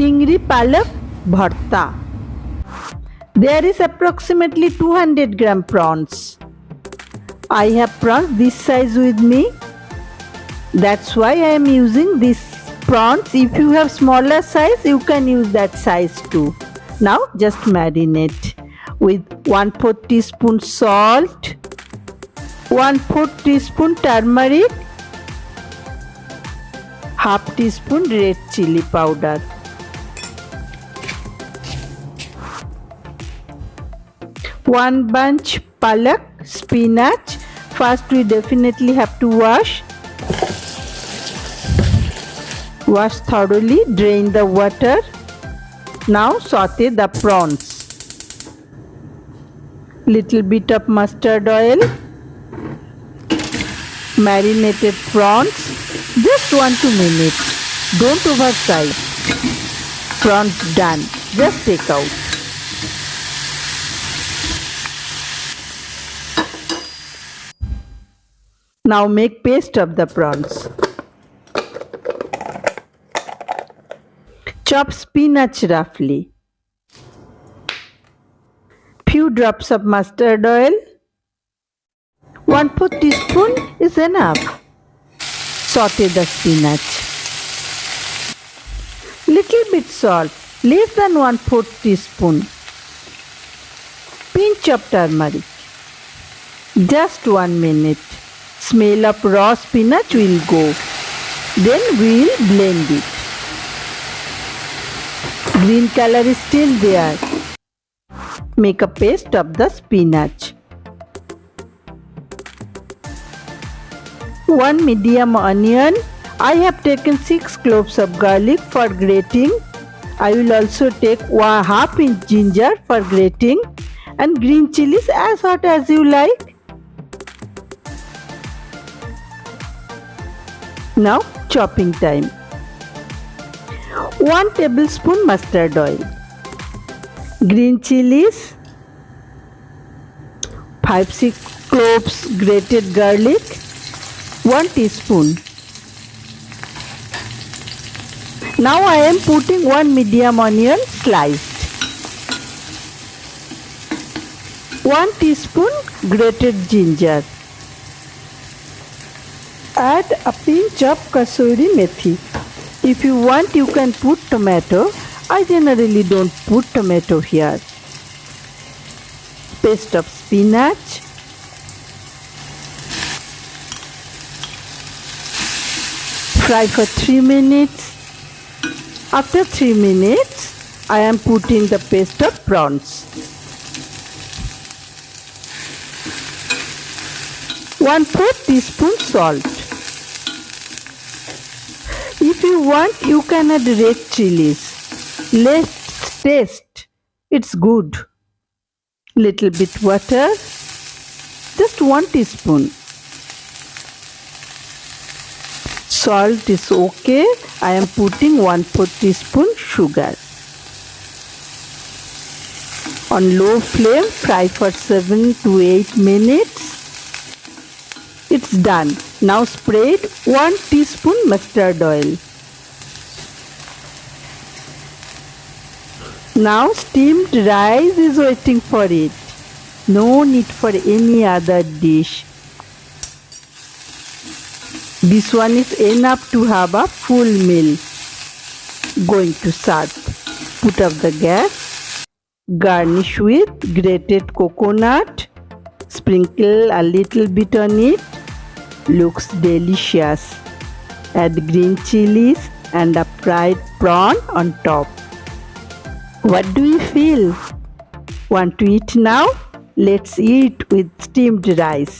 Chingri Palak Bharta. There is approximately 200 gram prawns. I have prawns this size with me. That's why I am using this prawns. If you have smaller size, you can use that size too. Now just marinate with 1/4 teaspoon salt, 1/4 teaspoon turmeric, half teaspoon red chili powder. One bunch palak spinach. First we definitely have to wash thoroughly, drain the water. Now saute the prawns. Little bit of mustard oil, marinated prawns, just 1-2 minutes. Don't oversize. Prawns done. Just take out. Now make paste of the prawns. Chop spinach roughly. Few drops of mustard oil. 1/4 teaspoon is enough. Saute the spinach. Little bit salt, less than 1/4 teaspoon. Pinch of turmeric. Just 1 minute. Smell of raw spinach will go. Then we will blend it. Green color is still there. Make a paste of the spinach. 1 medium onion. I have taken 6 cloves of garlic for grating. I will also take 1/2 inch ginger for grating, and green chilies as hot as you like. Now chopping time. 1 tablespoon mustard oil, green chilies, 5-6 cloves grated garlic, 1 teaspoon. Now I am putting 1 medium onion sliced, 1 teaspoon grated ginger. Add a pinch of kasuri methi. If you want, you can put tomato. I generally don't put tomato here. Paste of spinach. Fry for 3 minutes. After 3 minutes, I am putting the paste of prawns. 1/4 teaspoon salt. If you want, you can add red chilies. Let's taste. It's good. Little bit water. Just 1 teaspoon. Salt is okay. I am putting 1/4 teaspoon sugar. On low flame, fry for 7 to 8 minutes. It's done. Now spread 1 teaspoon mustard oil. Now steamed rice is waiting for it. No need for any other dish. This one is enough to have a full meal. Going to serve. Put up the gas. Garnish with grated coconut. Sprinkle a little bit on it. Looks delicious. Add green chilies and a fried prawn on top. What do you feel? Want to eat now? Let's eat with steamed rice.